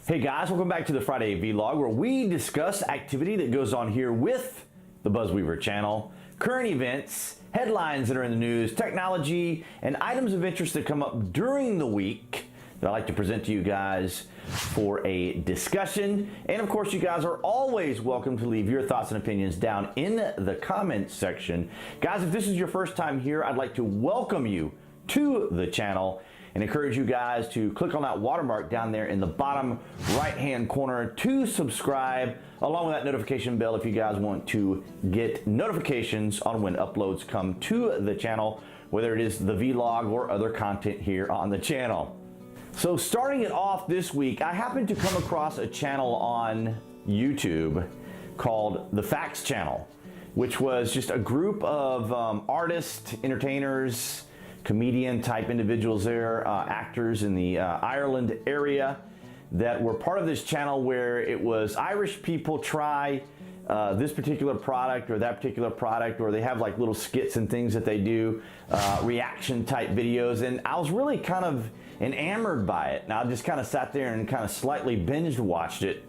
Hey guys, welcome back to the Friday Vlog, where we discuss activity that goes on here with the BuzWeaver channel, current events, headlines that are in the news, technology, and items of interest that come up during the week that I like to present to you guys for a discussion. And of course, you guys are always welcome to leave your thoughts and opinions down in the comments section. Guys, if this is your first time here, I'd like to welcome you to the channel and encourage you guys to click on that watermark down there in the bottom right hand corner to subscribe, along with that notification bell if you guys want to get notifications on when uploads come to the channel, whether it is the vlog or other content here on the channel. So starting it off this week, I happened to come across a channel on YouTube called the Facts Channel, which was just a group of artists, entertainers, comedian type individuals there, actors in the Ireland area that were part of this channel, where it was Irish people try this particular product or that particular product, or they have like little skits and things that they do, reaction type videos. And I was really kind of enamored by it. And I just kind of sat there and kind of slightly binge watched it.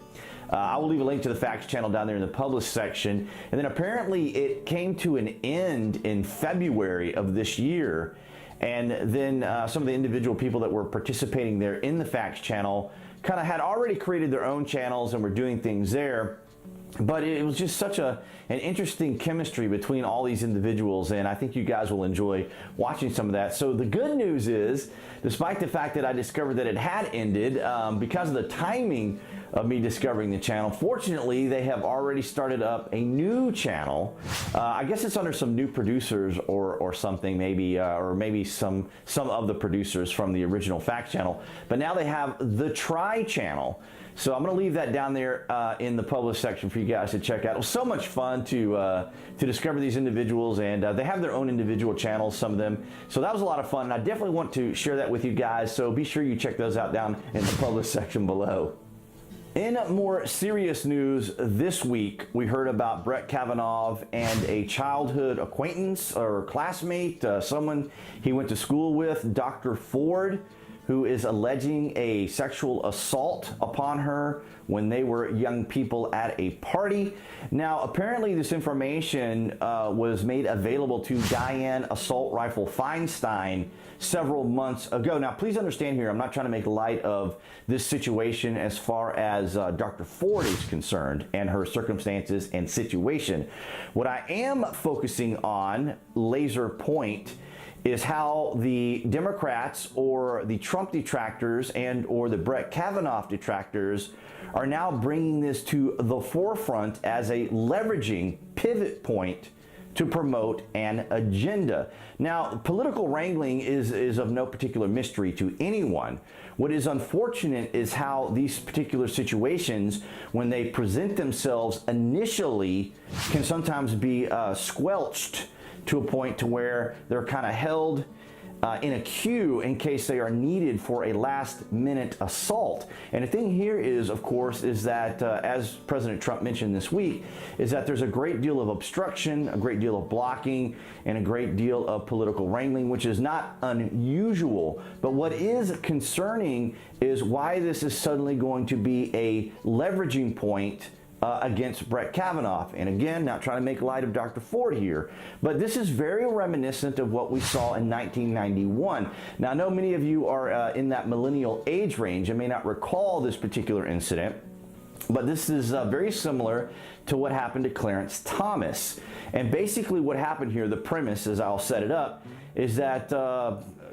I will leave a link to the Facts channel down there in the published section. And then apparently it came to an end in February of this year. And then some of the individual people that were participating there in the Facts channel kind of had already created their own channels and were doing things there. But it was just such an interesting chemistry between all these individuals, and I think you guys will enjoy watching some of that. So the good news is, despite the fact that I discovered that it had ended, because of the timing of me discovering the channel, fortunately they have already started up a new channel. I guess it's under some new producers or something, maybe, or maybe some of the producers from the original Facts channel. But now they have the Try channel. So I'm going to leave that down there in the published section for you guys to check out. It was so much fun to discover these individuals, and they have their own individual channels, some of them. So that was a lot of fun, and I definitely want to share that with you guys. So be sure you check those out down in the published section below. In more serious news this week, we heard about Brett Kavanaugh and a childhood acquaintance or classmate, someone he went to school with, Dr. Ford, who is alleging a sexual assault upon her when they were young people at a party. Now, apparently this information was made available to Diane Assault Rifle Feinstein several months ago. Now, please understand here, I'm not trying to make light of this situation as far as Dr. Ford is concerned and her circumstances and situation. What I am focusing on, laser point, is how the Democrats or the Trump detractors and or the Brett Kavanaugh detractors are now bringing this to the forefront as a leveraging pivot point to promote an agenda. Now, political wrangling is of no particular mystery to anyone. What is unfortunate is how these particular situations, when they present themselves initially, can sometimes be squelched to a point to where they're kind of held in a queue in case they are needed for a last-minute assault. And the thing here is, of course, is that as President Trump mentioned this week, is that there's a great deal of obstruction, a great deal of blocking, and a great deal of political wrangling, which is not unusual. But what is concerning is why this is suddenly going to be a leveraging point against Brett Kavanaugh. And again, not trying to make light of Dr. Ford here, but this is very reminiscent of what we saw in 1991. Now, I know many of you are in that millennial age range and may not recall this particular incident, but this is very similar to what happened to Clarence Thomas. And basically what happened here, the premise, as I'll set it up, is that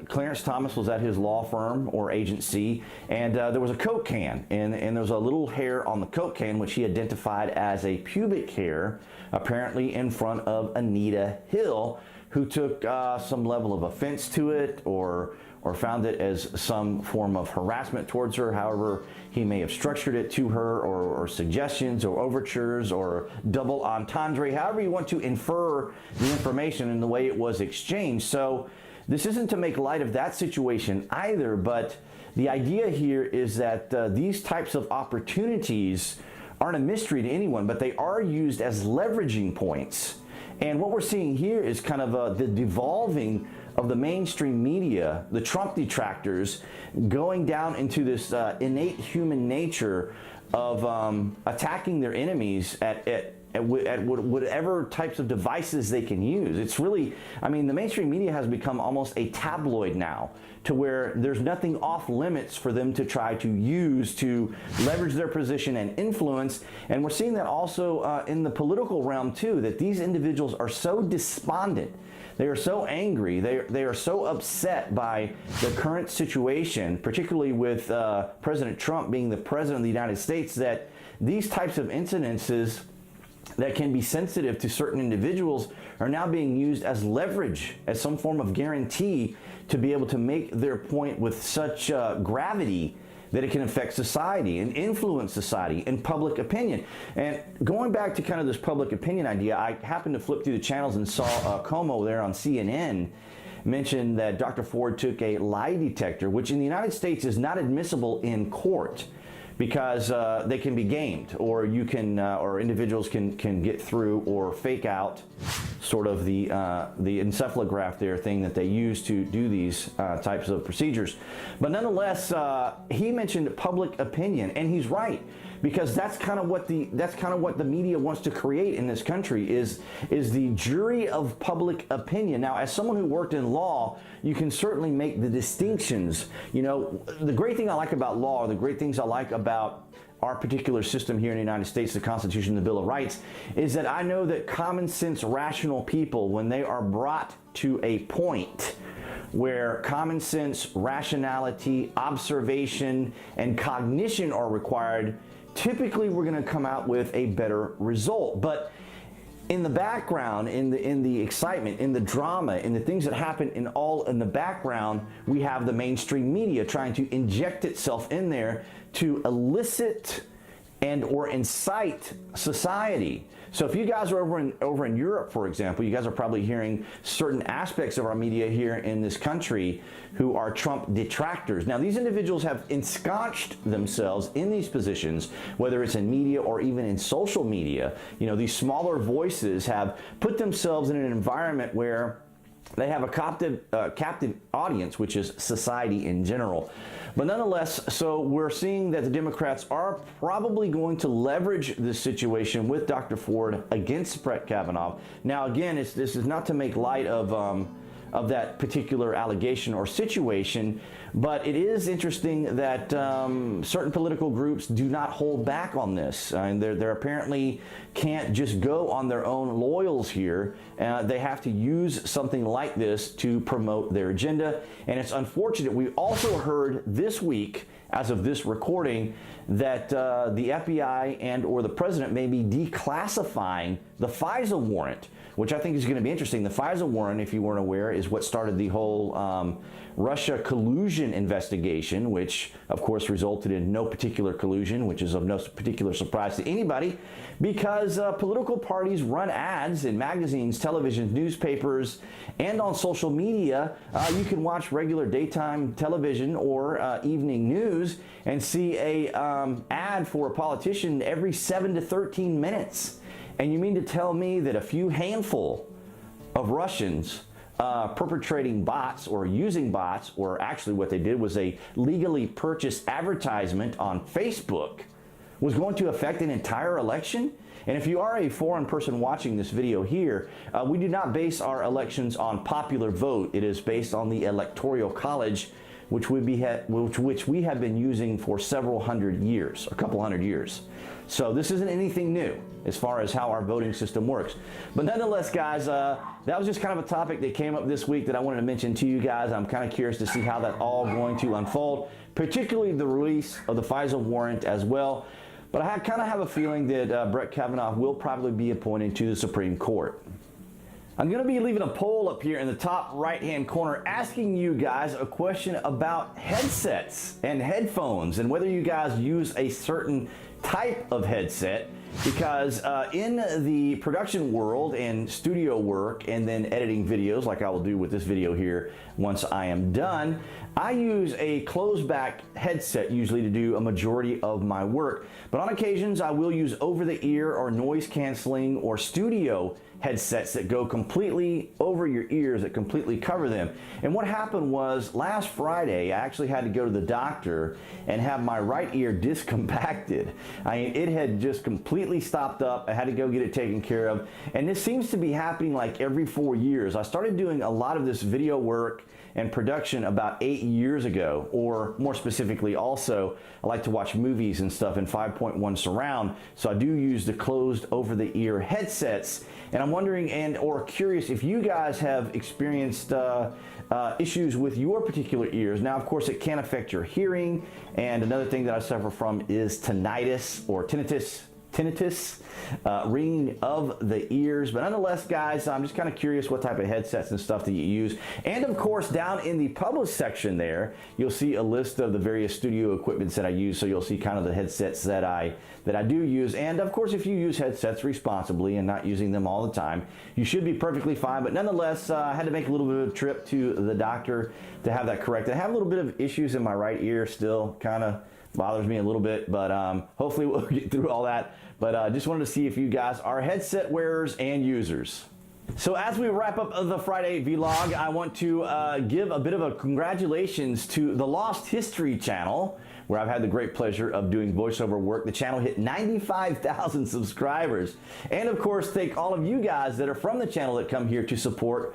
Clarence Thomas was at his law firm or agency, and there was a Coke can, and there was a little hair on the Coke can, which he identified as a pubic hair, apparently in front of Anita Hill, who took some level of offense to it or found it as some form of harassment towards her. However he may have structured it to her, or suggestions or overtures or double entendre, however you want to infer the information in the way it was exchanged. So this isn't to make light of that situation either, but the idea here is that these types of opportunities aren't a mystery to anyone, but they are used as leveraging points. And what we're seeing here is kind of the devolving of the mainstream media, the Trump detractors, going down into this innate human nature of attacking their enemies at whatever types of devices they can use. It's really, I mean, the mainstream media has become almost a tabloid now, to where there's nothing off limits for them to try to use to leverage their position and influence. And we're seeing that also in the political realm too, that these individuals are so despondent. They are so angry. They are so upset by the current situation, particularly with President Trump being the president of the United States, that these types of incidences that can be sensitive to certain individuals are now being used as leverage, as some form of guarantee to be able to make their point with such gravity that it can affect society and influence society and public opinion. And going back to kind of this public opinion idea, I happened to flip through the channels and saw Como there on CNN mention that Dr. Ford took a lie detector, which in the United States is not admissible in court, because they can be gamed, or you can, or individuals can get through or fake out sort of the encephalograph there thing that they use to do these types of procedures. But nonetheless, he mentioned public opinion, and he's right, because that's kind of what the media wants to create in this country is the jury of public opinion. Now, as someone who worked in law, you can certainly make the distinctions. You know, the great thing I like about law, or the great things I like about our particular system here in the United States, the Constitution, the Bill of Rights, is that I know that common sense, rational people, when they are brought to a point where common sense, rationality, observation, and cognition are required, typically we're going to come out with a better result. But in the background, in the excitement, in the drama, in the things that happen in the background, we have the mainstream media trying to inject itself in there to elicit and or incite society. So if you guys are over in Europe, for example, you guys are probably hearing certain aspects of our media here in this country who are Trump detractors. Now, these individuals have ensconced themselves in these positions, whether it's in media or even in social media. You know, these smaller voices have put themselves in an environment where they have a captive audience, which is society in general. But nonetheless, so we're seeing that the Democrats are probably going to leverage this situation with Dr. Ford against Brett Kavanaugh. Now, again, this is not to make light of that particular allegation or situation, but it is interesting that certain political groups do not hold back on this. And they're apparently can't just go on their own laurels here. They have to use something like this to promote their agenda. And it's unfortunate. We also heard this week, as of this recording, that the FBI and or the president may be declassifying the FISA warrant, which I think is going to be interesting. The FISA warrant, if you weren't aware, is what started the whole Russia collusion investigation, which of course resulted in no particular collusion, which is of no particular surprise to anybody, because political parties run ads in magazines, television, newspapers, and on social media. You can watch regular daytime television or evening news and see a ad for a politician every 7 to 13 minutes. And you mean to tell me that a few handful of Russians perpetrating bots or using bots, or actually what they did was a legally purchased advertisement on Facebook, was going to affect an entire election? And if you are a foreign person watching this video here, we do not base our elections on popular vote. It is based on the Electoral College, which we have been using for several hundred years, a couple hundred years. So this isn't anything new as far as how our voting system works. But nonetheless, guys, that was just kind of a topic that came up this week that I wanted to mention to you guys. I'm kind of curious to see how that's all going to unfold, particularly the release of the FISA warrant as well. But I kind of have a feeling that Brett Kavanaugh will probably be appointed to the Supreme Court. I'm going to be leaving a poll up here in the top right-hand corner asking you guys a question about headsets and headphones and whether you guys use a certain type of headset, because in the production world and studio work and then editing videos like I will do with this video here once I am done, I use a closed back headset usually to do a majority of my work. But on occasions I will use over the ear or noise canceling or studio headsets that go completely over your ears, that completely cover them. And what happened was last Friday I actually had to go to the doctor and have my right ear discompacted. I mean, it had just completely stopped up. I had to go get it taken care of. And this seems to be happening like every 4 years. I started doing a lot of this video work and production about 8 years ago, or more specifically also, I like to watch movies and stuff in 5.1 surround, so I do use the closed over the ear headsets. And I'm wondering or curious if you guys have experienced issues with your particular ears. Now, of course, it can affect your hearing, and another thing that I suffer from is tinnitus or tinnitus, ringing of the ears. But nonetheless, guys, I'm just kind of curious what type of headsets and stuff that you use. And of course, down in the published section there, you'll see a list of the various studio equipments that I use. So you'll see kind of the headsets that I do use. And of course, if you use headsets responsibly and not using them all the time, you should be perfectly fine. But nonetheless, I had to make a little bit of a trip to the doctor to have that corrected. I have a little bit of issues in my right ear still, kind of bothers me a little bit, but hopefully we'll get through all that. But just wanted to see if you guys are headset wearers and users. So as we wrap up the Friday vlog, I want to give a bit of a congratulations to the Lost History channel, where I've had the great pleasure of doing voiceover work. The channel hit 95,000 subscribers. And of course, thank all of you guys that are from the channel that come here to support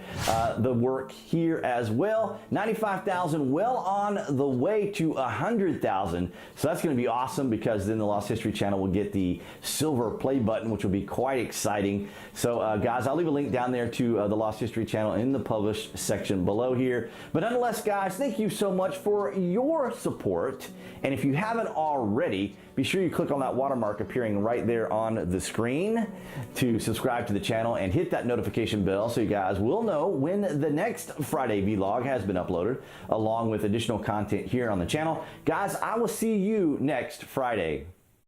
the work here as well. 95,000, well on the way to 100,000. So that's gonna be awesome, because then the Lost History channel will get the silver play button, which will be quite exciting. So guys, I'll leave a link down there to the Lost History channel in the published section below here. But nonetheless, guys, thank you so much for your support. And if you haven't already, be sure you click on that watermark appearing right there on the screen to subscribe to the channel and hit that notification bell so you guys will know when the next Friday vlog has been uploaded, along with additional content here on the channel. Guys, I will see you next Friday.